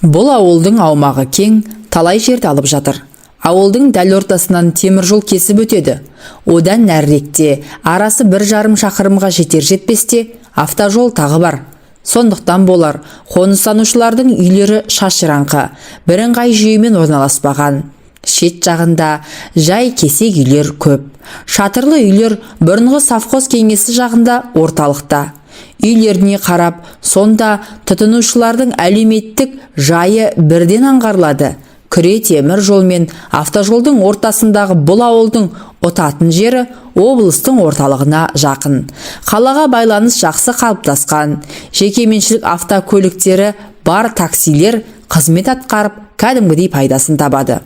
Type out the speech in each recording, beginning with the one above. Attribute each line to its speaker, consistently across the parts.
Speaker 1: Бұл ауылдың аумағы кең, талай жерді алып жатыр. Ауылдың дәл ортасынан темір жол кесіп өтеді. Одан нәріректе, арасы 1,5 шақырымға жетер-жетпесте автожол тағы бар. Сондықтан болар, қоныстанушылардың үйлері шашыраңқы, бірыңғай жүйемен орналаспаған. Шет жағында жай кесек үйлер көп. Шатырлы үйлер бұрынғы совхоз кеңесі жағында орталықта. Үйлеріне қарап, сонда тұтынушылардың әлеуметтік жайы бірден аңғарылады. Күре темір жол мен автожолдың ортасындағы бұл ауылдың отатын жері облыстың орталығына жақын. Қалаға байланыс жақсы қалыптасқан. Жекеменшілік автокөліктері бар таксилер қызмет атқарып, кәдімгідей пайдасын табады.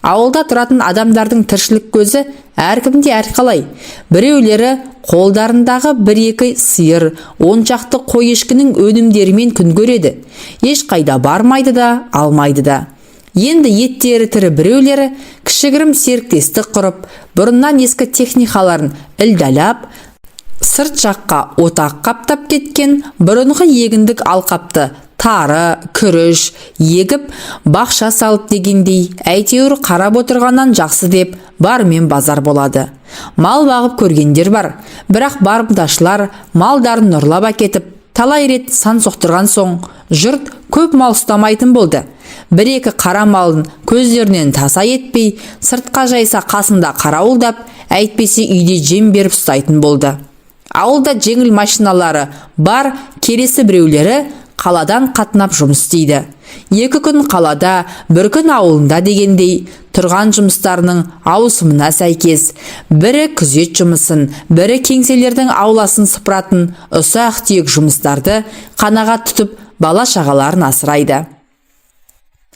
Speaker 1: Ауылда тұратын адамдардың тіршілік көзі әркімде әрқалай. Біреулері қолдарындағы 1-2 сиыр, 10 шақты қой ешкінің өнімдерімен күн көреді. Ешқайда бармайды да, алмайды да. Енді еттері тірі біреулері кішігірім серіктестік құрып, бұрыннан ескі техникаларын ілдәлап, сырт жаққа отақ қаптап кеткен бұрынғы егіндік алқапты тары, күріш, егіп, бақша салып дегендей, әйтеуір қарап отырғаннан жақсы деп бармен базар болады. Мал бағып көргендер бар, бірақ барымташылар малдарын ұрлап әкетіп, талай рет сан соқтырған соң, жұрт көп мал ұстамайтын болды. 1-2 қара малын көздерінен таса етпей, сыртқа жайса қасында қарауылдап, әйтпесе үйде жем беріп ұстайтын болды. Ауылда жеңіл машиналары бар, келесі біреулері қаладан қатынап жұмыс істейді. 2 күн қалада, 1 күн ауылында дегендей, тұрған жұмыстарының ауысымына сәйкес, бірі күзет жұмысын, бірі кеңселердің ауласын сыпыратын ұсақ-түйек жұмыстарды қанағат тұтып, бала шағаларын асырайды.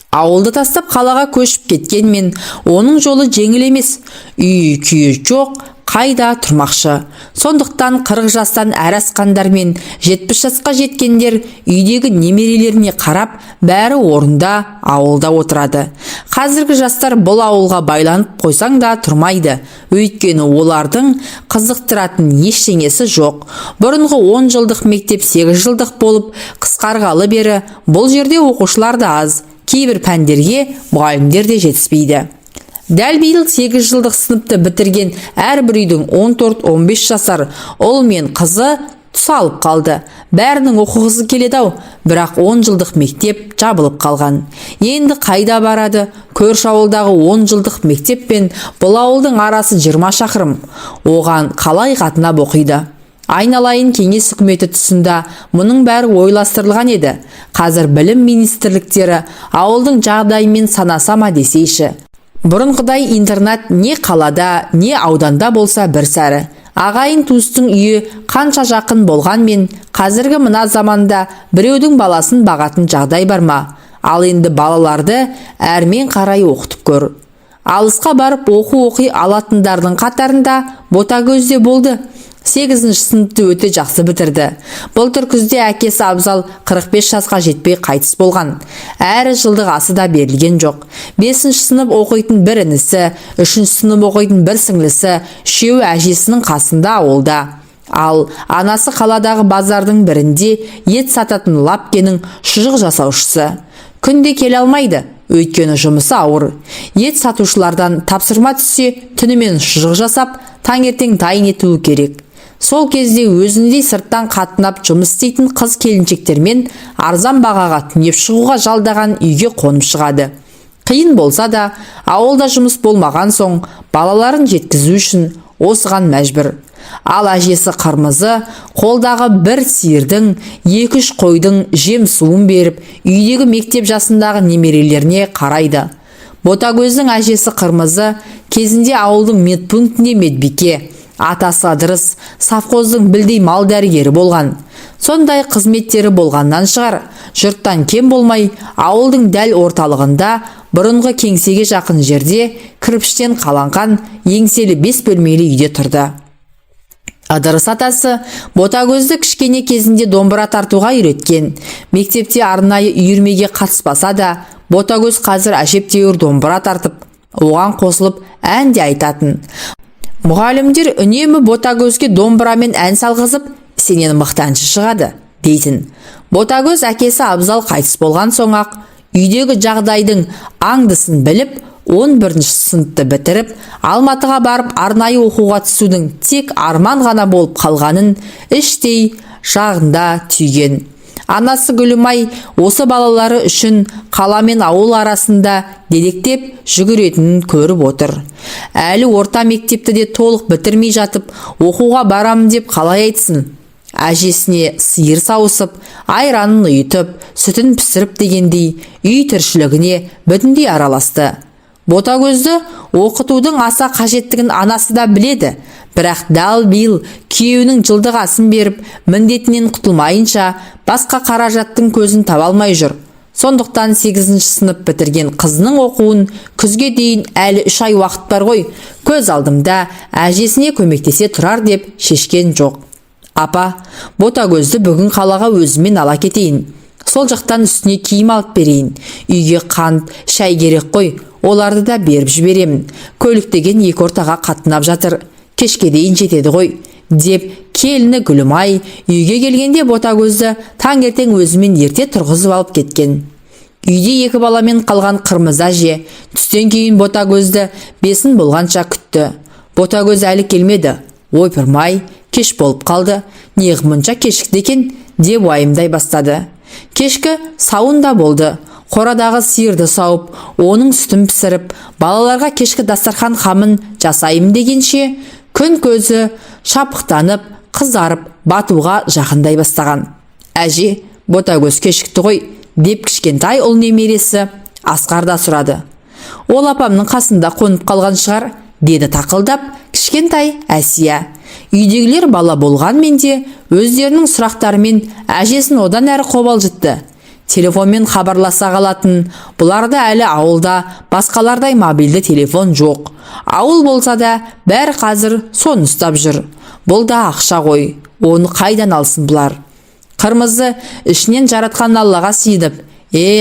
Speaker 1: Ауылды тастап қалаға көшіп кеткенмен, оның жолы жеңіл емес, үй-күйі жоқ, қайда тұрмақшы. Сондықтан 40 жастан әр асқандар мен 70 жасқа жеткендер үйдегі немерелеріне қарап, бәрі орында, ауылда отырады. Қазіргі жастар бұл ауылға байланып қойсаң да тұрмайды. Өйткені олардың қызықтыратын ештеңесі жоқ. Бұрынғы 10 жылдық мектеп 8 жылдық болып қысқарғалы бері бұл жерде оқушылар да аз. Кейбір пәндерге мұғалімдер де жетіспейді. Дәл биыл 8 жылдық сыныпты бітірген әрбір үйдің 14-15 жасар ұл мен қызы тұсалып қалды. Бәрінің оқығысы келеді-ау, бірақ 10 жылдық мектеп жабылып қалған. Енді қайда барады? Көрші ауылдағы 10 жылдық мектеп пен бұл ауылдың арасы 20 шақырым. Оған қалай қатынап оқиды? Айналайын кеңес үкіметі тұсында мұның бәрі ойластырылған еді. Қазір білім министрліктері ауылдың жағдайымен санаса ма десейші. Бұрынғыдай интернат не қалада, не ауданда болса бір сәрі. Ағайын туыстың үйі қанша жақын болғанмен, қазіргі мына заманда біреудің баласын бағатын жағдай бар ма? Ал енді балаларды әрмен қарай оқытып көр. Алысқа барып оқи алатындардың қатарында Ботагөзде болды. 8 сыныпты өте жақсы бітірді. Былтыр күзде әкесі Абзал 45 жасқа жетпей қайтыс болған. Әрі жылдық асы да берілген жоқ. 5 сынып оқитын бір інісі, 3 сынып оқитын бір сіңлісі, 3 әжесінің қасында ауылда. Ал анасы қаладағы базардың бірінде ет сататын лапкенің шұжық жасаушысы. Күнде келе алмайды, өйткені жұмысы ауыр. Ет сатушылардан тапсырма түссе, түнімен шұжық жасап, таңертең дайын етуі керек. Сол кезде өзіндей сырттан қатынап жұмыс істейтін қыз келіншектермен арзан бағаға түнеп шығуға жалдаған үйге қонып шығады. Қиын болса да, ауылда жұмыс болмаған соң, балаларын жеткізу үшін осыған мәжбүр. Ал әжесі Қырмызы қолдағы бір сиырдың, 2-3 қойдың жем суын беріп, үйдегі мектеп жасындағы немерелеріне қарайды. Ботагөздің әжесі Қырмызы кезінде ауылдың медпунктінде медбике, атасы Адырыс совхоздың білдей мал дәрігері болған. Сондай қызметтері болғаннан шығар, жұрттан кем болмай, ауылдың дәл орталығында бұрынғы кеңсеге жақын жерде кірпіштен қаланған еңселі 5 бөлмелі үйде тұрды. Адырыс атасы Ботагөзді кішкене кезінде домбыра тартуға үйреткен. Мектепте арнайы үйірмеге қатыспаса да, Ботагөз қазір әжептәуір домбыра тартып, оған қосылып ән де айтатын. Мұғалімдер үнемі Ботагөзге домбырамен ән салғызып, сенен мықты әнші шығады, дейтін. Ботагөз әкесі Абзал қайтыс болған соң-ақ үйдегі жағдайдың аңдысын біліп 11 сыныпты бітіріп Алматыға барып арнайы оқуға түсудің тек арман ғана болып қалғанын іштей жағында түйген. Анасы Гүлімай осы балалары үшін қала мен ауыл арасында дедектеп жүгіретінін көріп отыр. Әлі орта мектепті де толық бітірмей жатып оқуға барамын деп қалай айтсын? Әжесіне сиыр сауысып, айранын ұйытып, сүтін пісіріп дегендей үй тіршілігіне бүтіндей араласты. Ботагөзді оқытудың аса қажеттігін анасы да біледі, бірақ дәл биыл күйеуінің жылдығасын беріп, міндетінен құтылмайынша басқа қаражаттың көзін таба алмай жүр. Сондықтан 8 сынып бітірген қызының оқуын күзге дейін әлі 3 ай уақыт бар ғой, көз алдымда әжесіне көмектесе тұрар деп шешкен жоқ. Апа, Ботагөзді бүгін қалаға өзімен ала кетейін. Сол жақтан үстіне киім алып берейін. Үйге қант, шай керек қой, оларды да беріп жіберемін. Көлік деген 2 ортаға қатынап жатыр. Кешке дейін жетеді ғой, деп келіні Гүлімай үйге келгенде Ботагөзді таңертең өзімен ерте тұрғызып алып кеткен. Үйде 2 баламен қалған Қырмызы әже түстен кейін Ботагөзді 5 болғанша күтті. Ботагөз әлі келмеді. Ойпырмай, кеш болып қалды, неғып мұнша кешікті екен деп уайымдай бастады. Кешкі сауын да болды. Қорадағы сиырды сауып, оның сүтін пісіріп, балаларға кешкі дастархан қамын жасайым дегенше, күн көзі шапықтанып, қызарып, батуға жақындай бастаған. Әже, Ботагөз кешікті ғой, деп кішкентай ұл немересі Асқар да сұрады. Ол апамның қасында қонып қалған шығар, деді тақылдап кішкентай Әсия. Үйдегілер бала болғанмен де өздерінің сұрақтарымен әжесін одан әрі қобалжытты. Телефонмен хабарласа қалатын, бұларда әлі ауылда басқалардай мобильді телефон жоқ. Ауыл болса да бәрі қазір соны ұстап жүр. Бұл да ақша ғой, оны қайдан алсын бұлар? Қырмызы ішінен жаратқан Аллаға сыйынып,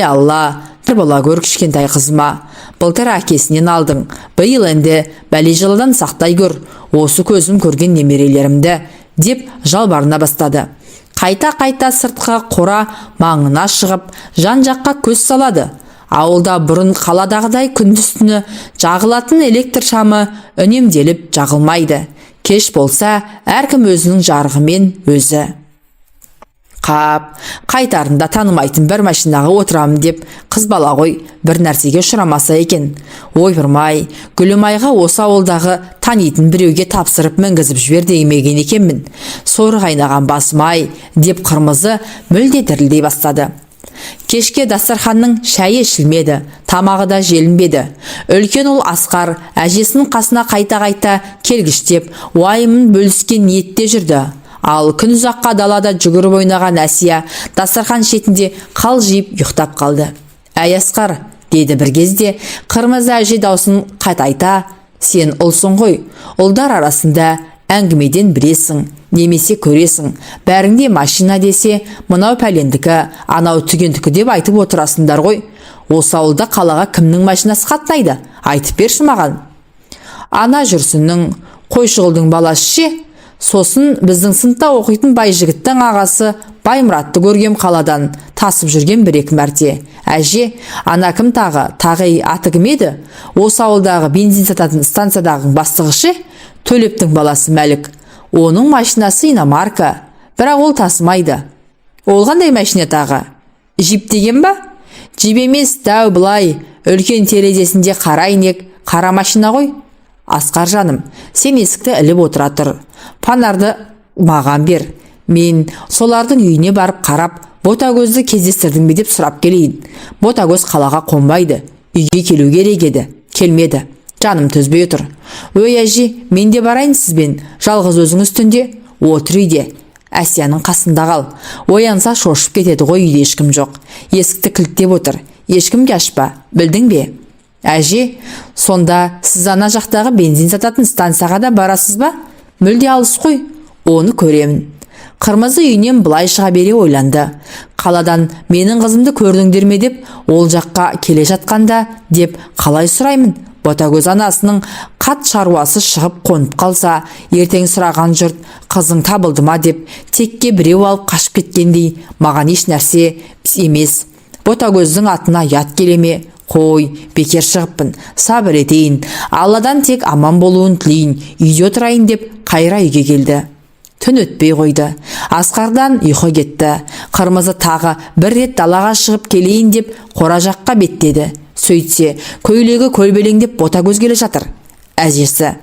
Speaker 1: Алла, бір бала көр кішкентай қызыма. Былтыр әкесінен алдың, биыл енді бәле жылыдан сақтай көр, осы көзім көрген немерелерімді, деп жалбарына бастады. Қайта-қайта сыртқа қора маңына шығып, жан-жаққа көз салады. Ауылда бұрын қаладағыдай күндіз-түні жағылатын электр шамы үнемделіп жағылмайды. Кеш болса, әркім өзінің жарығымен өзі. Қайтарында танымайтын бір машинаға отырамын деп қыз бала ғой, бір нәрсеге ұшырамаса екен. Ойпырмай, Гүлімайға осы ауылдағы танитын біреуге тапсырып мінгізіп жібер демеген екенмін. Соры қайнаған басым-ай, деп Қырмызы мүлде дірілдей бастады. Кешке дастарханның шайы ішілмеді, тамағы да желінбеді. Үлкен ұл Асқар әжесінің қасына қайта-қайта келгіштеп, уайымын бөліскен ниетте жүрді. Ал күн ұзаққа далада жүгіріп ойнаған Әсия дастархан шетінде қалжиып ұйықтап қалды. Әй Асқар, деді бір кезде Қырмызы әже даусын қатайта, сен ұлсың ғой, ұлдар арасында әңгімеден білесің, немесе көресің. Бәріңде машина десе, мынау пәлендікі, анау түгендікі деп айтып отырасыңдар ғой. Осы ауылда қалаға кімнің машинасы қатынайды? Айтып берші маған. Ана жүрсіннің, қойшығылдың баласы ше? Сосын біздің сыныпта оқитын бай жігіттің ағасы Баймұратты көргем қаладан тасып жүрген 1-2 мәрте. Әже, ана кім тағы аты кім еді? Осы ауылдағы бензин сататын станциядағы бастығы ше? Төлептің баласы Мәлік. Оның машинасы иномарка, бірақ ол тасымайды. Ол қандай машина тағы? Жип деген ба? Жип емес, дәу былай, үлкен терезесінде қара әйнек, қара машина ғой. Асқар жаным, сен есікті іліп отыра тұр. Панарды маған бер. Мен солардың үйіне барып қарап, Ботагөзді кездестірдің бе деп сұрап келейін. Ботагөз қалаға қонбайды. Үйге келу керек еді. Келмеді. Жаным төзбей отыр. Өй әже, мен де барайын сізбен. Жалғыз өзіңіз түнде отыр үйде. Әсияның қасында қал. Оянса шошып кетеді ғой, үйде ешкім жоқ. Есікті кілттеп отыр. Ешкімге ашпа. Білдің бе? Әже, сонда сіз ана жақтағы бензин сататын станцияға да барасыз ба? Мүлде алыс қой. Оны көремін. Қырмызы үйінен былай шыға бере ойланды. Қаладан менің қызымды көрдіңдер ме деп, ол жаққа келе жатқанда деп қалай сұраймын? Ботагөз анасының қат шаруасы шығып қонып қалса, ертең сұраған жұрт қызың табылды ма деп текке біреу алып қашып кеткендей, маған еш нәрсе емес. Ботагөздің атына ят келеме? Қой, бекер шығыппын, сабыр етейін, Алладан тек аман болуын тілейін, үйде отырайын деп қайра үйге келді. Түн өтпей қойды. Асқардан ұйқы кетті. Қырмызы тағы бір рет далаға шығып келейін деп қора жаққа беттеді. Сөйтсе, көйлегі көлбелеңдеп Ботагөз келе жатыр. Әжесі: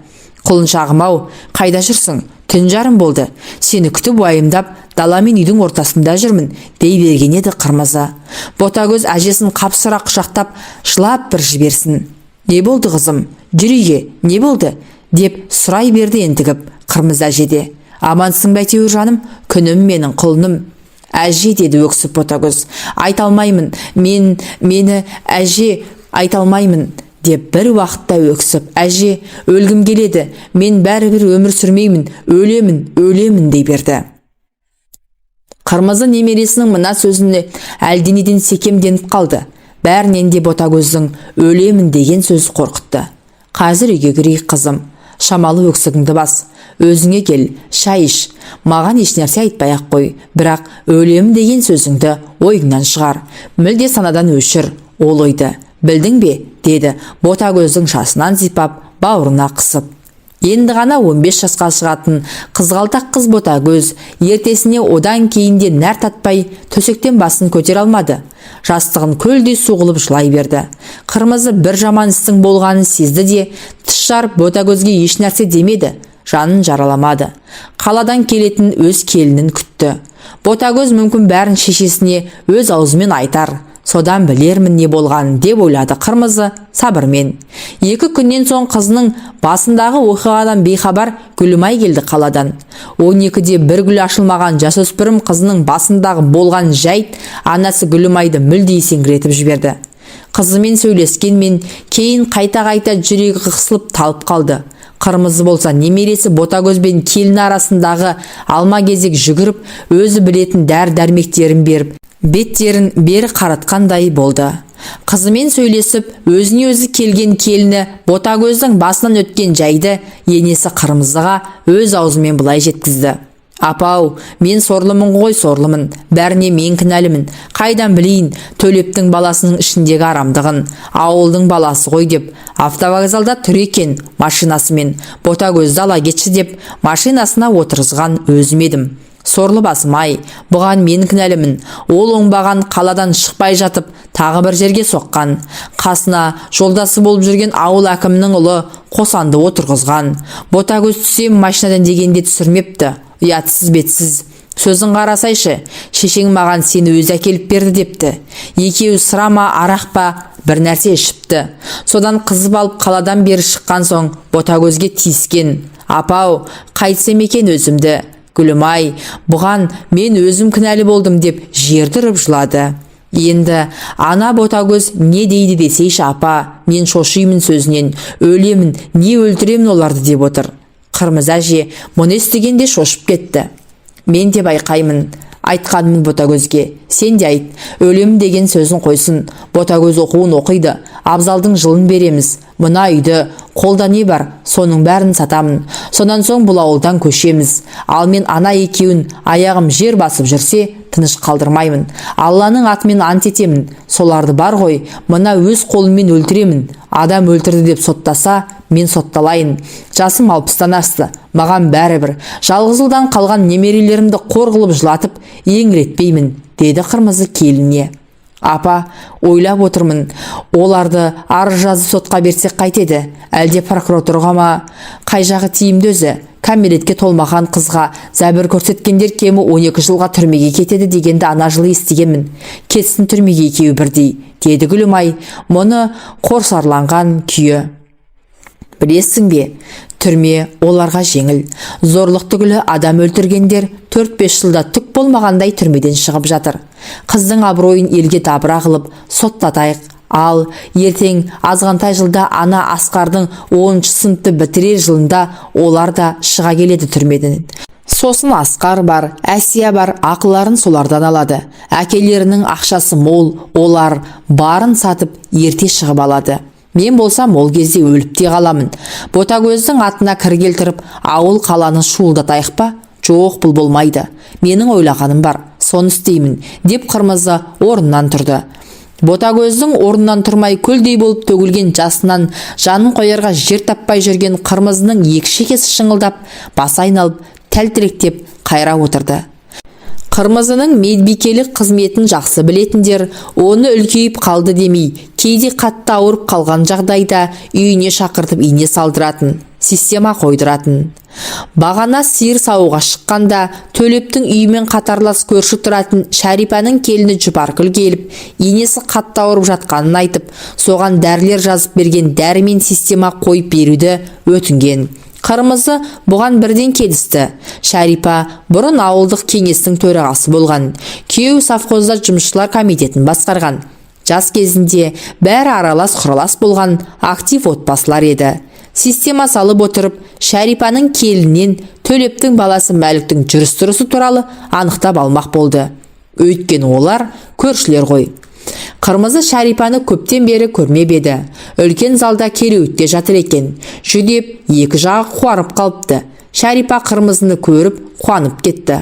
Speaker 1: «Құлыншағым-ау, қайда жүрсің? Түн жарым болды. Сені күтіп уайымдап, даламен үйдің ортасында жүрмін», дей берген еді Қырмызы. Ботагөз әжесін қапсыра құшақтап, жылап бір жіберсін. «Не болды қызым? Жүр үйге, не болды?» деп сұрай берді ентігіп Қырмызы әжеде. «Амансың ба әйтеуір жаным, күнім менің құлыным?» «Әже», деді өксіп Ботагөз. «Айта алмаймын, мені әже, айта алмаймын», деп бір уақытта өксіп. «Әже, өлгім келеді, мен бәрібір өмір сүрмеймін, өлемін», дей берді. Қырмызы немересінің мына сөзіне әлденеден секемденіп қалды. Бәрінен де Ботагөздің «өлемін» деген сөзі қорқытты. «Қазір үйге кірейік қызым, шамалы өксігіңді бас, өзіңе кел, шай іш, маған ешнәрсе айтпай-ақ қой, бірақ өлемін деген сөзіңді ойыңнан шығар, мүлде санадан өшір ол ойды, білдің бе?» деді Ботагөздің шашынан сипап, бауырына қысып. Енді ғана 15 жасқа шығатын қызғалдақ қыз Ботагөз ертесіне одан кейінде нәр татпай төсектен басын көтер алмады. Жастығын көлдей суғылып жылай берді. Қырмызы бір жаман істің болғанын сезді де, тіс жарып Ботагөзге еш нәрсе демеді, жанын жараламады. Қаладан келетін өз келінін күтті. Ботагөз мүмкін бәрін шешесіне өз аузымен айтар, содан білермін не болғанын деп ойлады Қырмызы сабырмен. 2 күннен соң қызының басындағы оқиғадан бейхабар Гүлімай келді қаладан. 12-де бір гүл ашылмаған жасөспірім қызының басындағы болған жайт анасы Гүлімайды мүлде есеңгіретіп жіберді. Қызымен сөйлескенмен кейін қайта-қайта жүрегі қысылып талып қалды. Қырмызы болса немересі Ботагөз бен келіні арасындағы алма-кезек жүгіріп, өзі білетін дәрі-дәрмектерін беріп, беттерін бері қаратқандай болды. Қызымен сөйлесіп, өзіне өзі келген келіні Ботагөздің басынан өткен жайды енесі Қырмызыға өз аузымен былай жеткізді. «Апау, мен сорлымын ғой, сорлымын, бәріне мен кінәлімін. Қайдан білейін Төлептің баласының ішіндегі арамдығын, ауылдың баласы ғой» деп, автовокзалда тұр екен машинасымен. Ботагөзді ала кетші деп, машинасына отырғызған өзім едім. «Сорлы басым-ай, бұған мен кінәлімін. Ол оңбаған қаладан шықпай жатып, тағы бір жерге соққан. Қасына жолдасы болып жүрген ауыл әкімінің ұлы Қосанды отырғызған. Ботагөз түсем машинадан дегенде түсірмепті. Ұятсыз бетсіз. Сөзін қарасайшы, шешең маған сені өзі әкеліп берді депті. Екеуі сыра ма, арақ па, бір нәрсе ішіпті. Содан қызып алып қаладан бері шыққан соң Ботагөзге тиіскен. Апау, қайтсем екен өзімді. Гүлім-ай, бұған мен өзім кінәлі болдым деп жерді ұрып жылады. Енді ана Ботагөз не дейді десейші апа, мен шошимын сөзінен, өлемін, не өлтіремін оларды деп отыр. Қырмызы әже мұны естігенде шошып кетті. Мен де байқаймын, айтқанмын Ботагөзге, сен де айт, өлемін деген сөзін қойсын. Ботагөз оқуын оқиды, абзалдың жылын береміз. Мына үйді, қолда не бар, соның бәрін сатамын. Сонан соң бұл ауылдан көшеміз. Ал мен ана екеуін аяғым жер басып жүрсе, тыныш қалдырмаймын. Алланың атымен ант етемін. Соларды бар ғой, мына өз қолыммен өлтіремін. Адам өлтірді деп соттаса, мен сотталайын. Жасым 60-тан асты, маған бәрібір. Жалғыз ұлдан қалған немерелерімді қор қылып жылатып, еңіретпеймін, деді Қырмызы келініне. Апа, ойлап отырмын, оларды арыз жазып сотқа берсек қайтеді? Әлде прокуратураға ма? Қай жағы тиімді өзі? Кәмелетке толмаған қызға зәбір көрсеткендер кемі 12 жылға түрмеге кетеді дегенді ана жылы естігенмін. Кетсін түрмеге екеуі бірдей, деді Гүлімай, мұны қорсарланған күйі. Білесің бе, түрме оларға жеңіл. Зорлық түгілі адам өлтіргендер 4-5 жылда түк болмағандай түрмеден шығып жатыр. Қыздың абыройын елге дабыра қылып соттатайық. Ал ертең азғантай жылда ана Асқардың 10-шы сыныпты бітірер жылында олар да шыға келеді түрмеден. Сосын Асқар бар, Әсия бар, ақыларын солардан алады. Әкелерінің ақшасы мол, олар барын сатып ерте шығып алады. Мен болсам ол кезде өліп те қаламын. Ботагөздің атына кір келтіріп, ауыл қаланы шуылдатайық па? Жоқ, бұл болмайды. Менің ойлағаным бар, соны істеймін, деп Қырмызы орнынан тұрды. Ботагөздің орнынан тұрмай көлдей болып төгілген жасынан жанын қоярға жер таппай жүрген Қырмызының екі шекесі шыңылдап, басы айналып, тәлтіректеп қайра отырды. Қырмызының медбикелік қызметін жақсы білетіндер оны үлкейіп қалды демей, кейде қатты ауырып қалған жағдайда үйіне шақыртып ине салдыратын, система қойдыратын. Бағана сиыр сауға шыққанда Төлептің үйімен қатарлас көрші тұратын Шәрипаның келіні Жұпаркүл келіп, енесі қатты ауырып жатқанын айтып, соған дәрілер жазып берген дәрімен система қойып беруді өтінген. Қырмызы бұған бірден келісті. Шәрипа бұрын ауылдық кеңестің төрағасы болған, күйеуі совхозда жұмысшылар комитетін басқарған. Жас кезінде бәрі аралас құралас болған актив отбасылар еді. Система салып отырып, Шәрипаның келінен Төлептің баласы Мәліктің жүріс-тұрысы туралы анықтап алмақ болды. Өйткені олар көршілер ғой. Қырмызы Шәрипаны көптен бері көрмеп еді. Үлкен залда кереуетте жатыр екен. Жүдеп, екі жағы қуарып қалыпты. Шәрипа Қырмызыны көріп, қуанып кетті.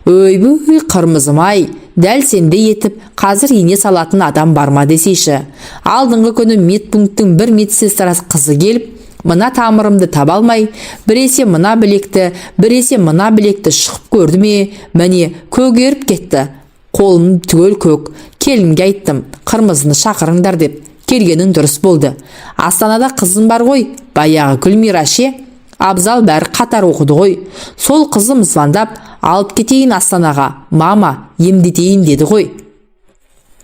Speaker 1: Өй-бүй, Қырмызым-ай, дәл сендей етіп, қазір ине салатын адам барма десейші. Алдыңғы күні медпункттің бір медсестрасы қызы келіп, мына тамырымды таба алмай, біресе мына білекті, біресе мына білекті шықып көрді ме, міне көгеріп кетті. Қолым түгел көк. Келінге айттым, Қырмызыны шақырыңдар деп. Келгенің дұрыс болды. Астанада қызым бар ғой, баяғы Гүлмира ше. Абзал бәрі қатар оқыды ғой. Сол қызым звондап, алып кетейін Астанаға, мама, емдетейін деді ғой.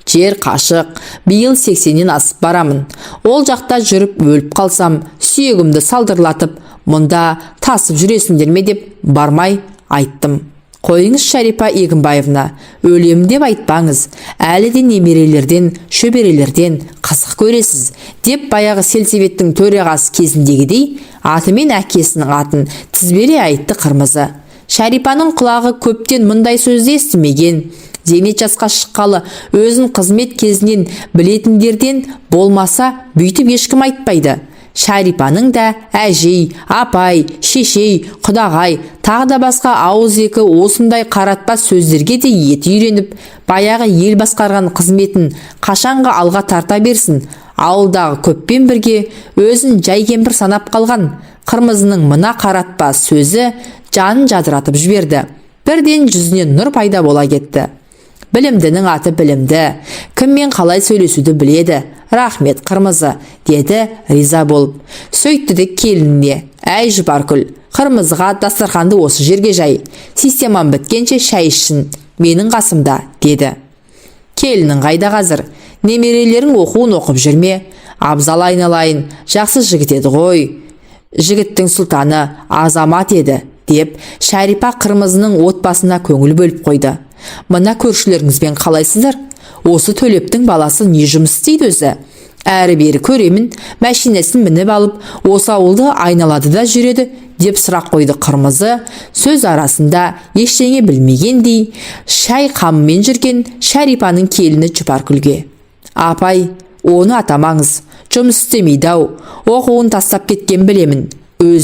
Speaker 1: Жер қашық, биыл 80-нен асып барамын. Ол жақта жүріп өліп қалсам, сүйегімді салдырлатып, мұнда тасып жүресіңдер ме деп бармай айттым. Қойыңыз Шәрипа Егінбаевна, өлем деп айтпаңыз, әлі де немерелерден, шөберелерден қызық көресіз, деп баяғы сельсоветтің төрағасы кезіндегідей атымен әкесінің атын тізбере айтты Қырмызы. Шәрипаның құлағы көптен мұндай сөзді естімеген. Зейнет жасқа шыққалы өзін қызмет кезінен білетіндерден болмаса бүйтіп ешкім айтпайды. Шәрипаның да әжей, апай, шешей, құдағай, тағы да басқа ауыз екі осындай қаратпас сөздерге де еті үйреніп, баяғы ел басқарған қызметін қашанға алға тарта берсін, ауылдағы көппен бірге өзін жай кемпір санап қалған. Қырмызының мына қаратпас сөзі жанын жадыратып жіберді. Бірден жүзінен нұр пайда бола кетті. Білімдінің аты білімді, кіммен қалай сөйлесуді біледі. Рахмет Қырмызы, деді риза болып. Сөйтті де келініне, әй Жұпаркүл, Қырмызыға дастарханды осы жерге жай. Системам біткенше шай ішсін, менің қасымда, деді. Келінің қайда қазір? Немерелерің оқуын оқып жүрме? Абзал айналайын, жақсы жігіт еді ғой. Жігіттің сұлтаны азамат еді, деп Шәрипа Қырмызының отбасына көңіл бөліп қойды. Мына көршілеріңізбен қалайсыздар? Осы Төлептің баласы не жұмыс істейді өзі? Әрі-бері көремін, мәшинесін мініп алып, осы ауылды айналады да жүреді, деп сұрақ қойды Қырмызы. Сөз арасында ештеңе білмегендей, шай қамымен жүрген Шәрипаның келіні Жұпаркүлге. Апай, оны атамаңыз, жұмыс істемейді-ау, оқуын тастап кеткен білемін. Өз